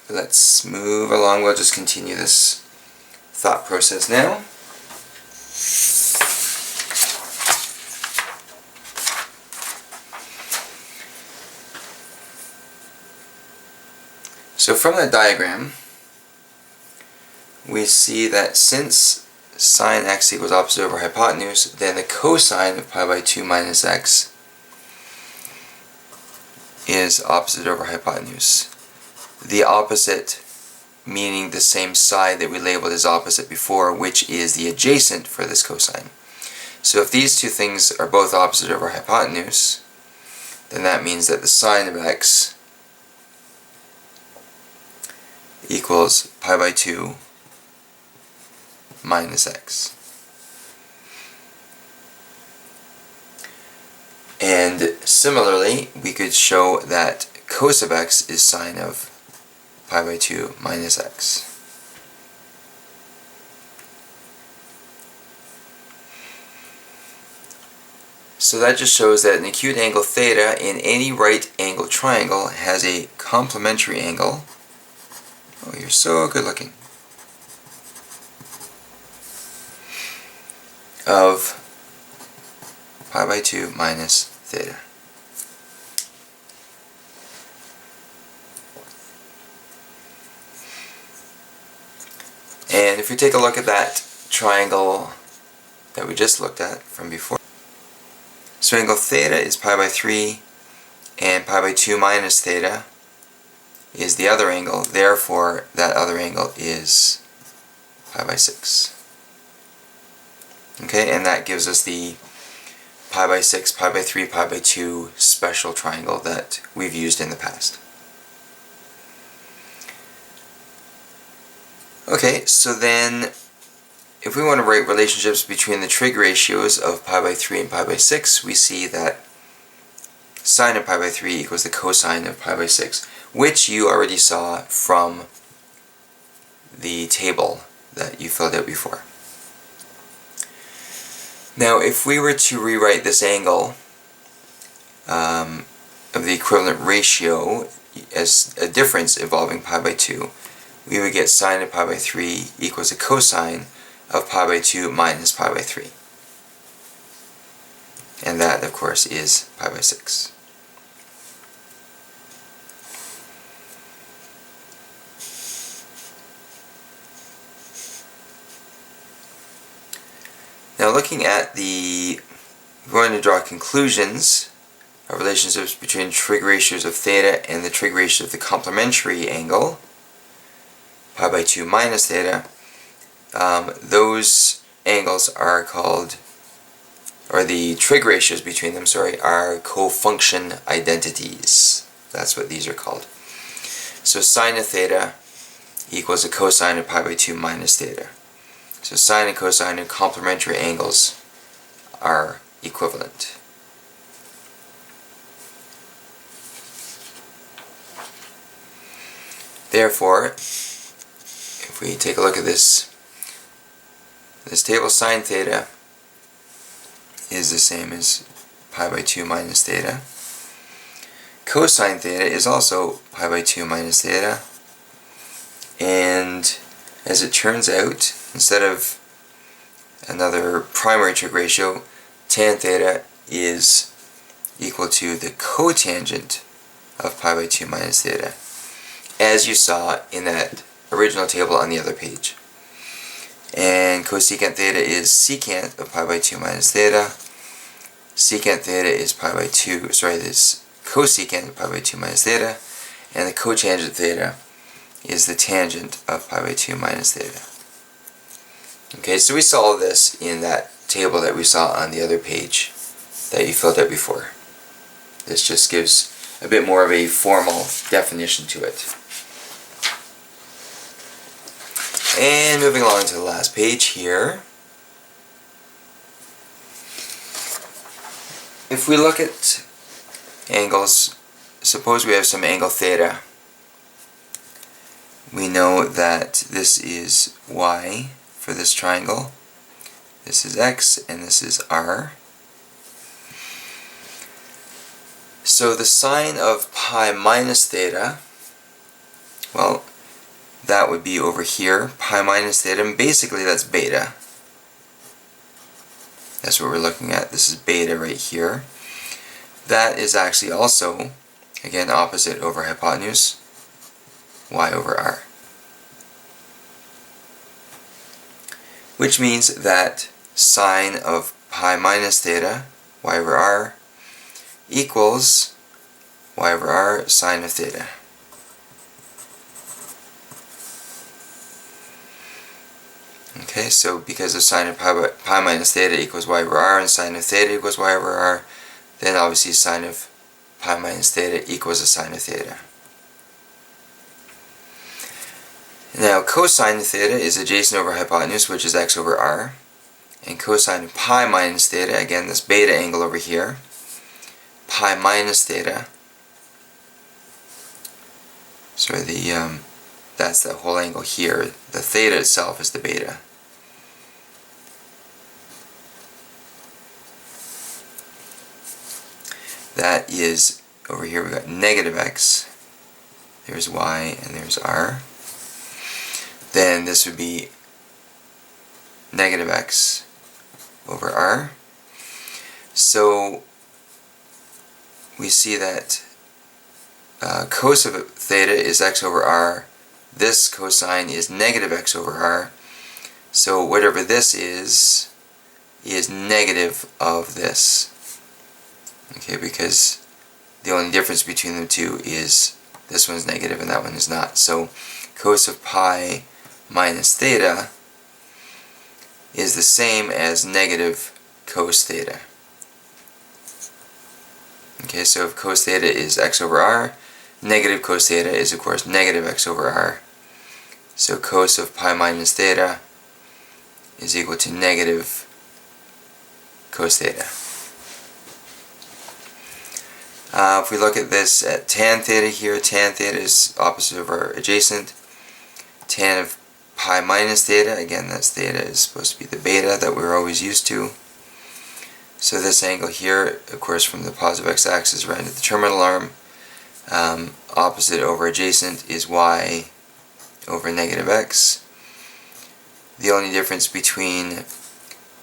let's move along. We'll just continue this thought process now. So from that diagram, we see that since sine x equals opposite over hypotenuse, then the cosine of pi by 2 minus x is opposite over hypotenuse. The opposite meaning the same side that we labeled as opposite before, which is the adjacent for this cosine. So if these two things are both opposite over hypotenuse, then that means that the sine of x equals pi by 2 minus x. And similarly, we could show that cos of x is sine of pi by 2 minus x. So that just shows that an acute angle theta in any right angle triangle has a complementary angle. Oh, you're so good looking. Of pi by 2 minus theta. And if we take a look at that triangle that we just looked at from before, so angle theta is pi by 3 and pi by 2 minus theta is the other angle, therefore that other angle is pi by 6. Okay, and that gives us the pi by 6, pi by 3, pi by 2 special triangle that we've used in the past. Okay, so then if we want to write relationships between the trig ratios of pi by 3 and pi by 6, we see that sine of pi by 3 equals the cosine of pi by 6, which you already saw from the table that you filled out before. Now, if we were to rewrite this angle of the equivalent ratio as a difference involving pi by 2, we would get sine of pi by 3 equals a cosine of pi by 2 minus pi by 3. And that, of course, is pi by 6. Now looking at we're going to draw conclusions of relationships between trig ratios of theta and the trig ratio of the complementary angle, pi by 2 minus theta. Those angles are called, or the trig ratios between them, sorry, are cofunction identities. That's what these are called. So sine of theta equals a cosine of pi by 2 minus theta. So sine and cosine and complementary angles are equivalent. Therefore, if we take a look at this table, sine theta is the same as pi by 2 minus theta. Cosine theta is also pi by 2 minus theta. And as it turns out, instead of another primary trig ratio, tan theta is equal to the cotangent of pi by 2 minus theta, as you saw in that original table on the other page. And cosecant theta is secant of pi by 2 minus theta. Secant theta is is cosecant of pi by 2 minus theta. And the cotangent theta is the tangent of pi by 2 minus theta. Okay, so we saw all this in that table that we saw on the other page that you filled out before. This just gives a bit more of a formal definition to it. And moving along to the last page here. If we look at angles, suppose we have some angle theta. We know that this is y for this triangle, this is x, and this is r. So the sine of pi minus theta, well, that would be over here, pi minus theta, and basically that's beta. That's what we're looking at. This is beta right here. That is actually also, again, opposite over hypotenuse, y over r. Which means that sine of pi minus theta, y over r, equals y over r sine of theta. Okay, so because of sine of pi minus theta equals y over r and sine of theta equals y over r, then obviously sine of pi minus theta equals a sine of theta. Now cosine of theta is adjacent over hypotenuse, which is x over r. And cosine of pi minus theta, again this beta angle over here, pi minus theta, so that's the whole angle here. The theta itself is the beta. That is, over here we've got negative x, there's y, and there's r. Then this would be negative x over r. So we see that cos of theta is x over r. This cosine is negative x over r. So whatever this is negative of this. Okay, because the only difference between the two is this one's negative and that one is not. So cos of pi minus theta is the same as negative cos theta. Okay, so if cos theta is x over r, negative cos theta is of course negative x over r. So cos of pi minus theta is equal to negative cos theta. If we look at this at tan theta here, tan theta is opposite over adjacent. Tan of pi minus theta, again that's theta is supposed to be the beta that we're always used to. So this angle here, of course from the positive x-axis right at the terminal arm, opposite over adjacent is y over negative x. The only difference between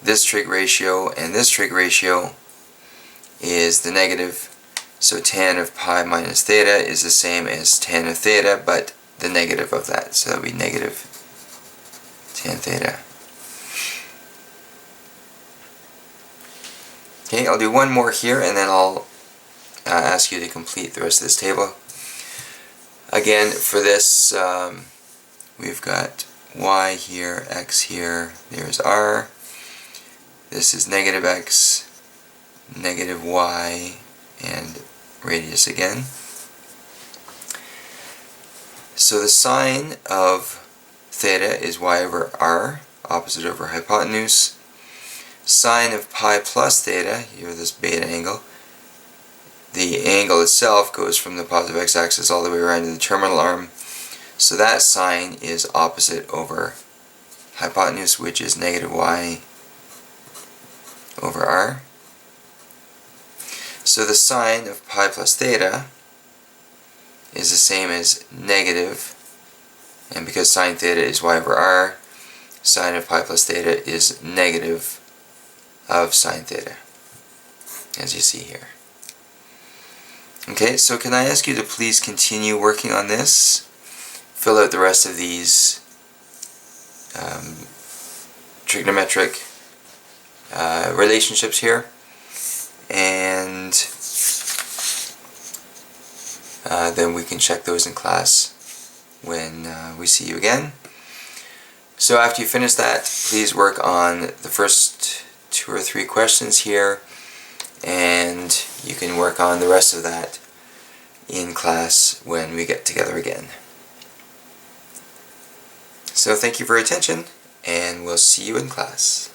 this trig ratio and this trig ratio is the negative. So tan of pi minus theta is the same as tan of theta, but the negative of that. So that would be negative tan theta. Okay, I'll do one more here and then I'll ask you to complete the rest of this table. Again, for this, we've got y here, x here, there's r. This is negative x, negative y, and radius again. So the sine of theta is y over r, opposite over hypotenuse. Sine of pi plus theta, here this beta angle, the angle itself goes from the positive x-axis all the way around to the terminal arm. So that sine is opposite over hypotenuse, which is negative y over r. So the sine of pi plus theta is the same as negative, and because sine theta is y over r, sine of pi plus theta is negative of sine theta, as you see here. Okay, so can I ask you to please continue working on this? Fill out the rest of these trigonometric relationships here, and then we can check those in class when we see you again. So after you finish that, please work on the first 2 or 3 questions here, and you can work on the rest of that in class when we get together again. So thank you for your attention, and we'll see you in class.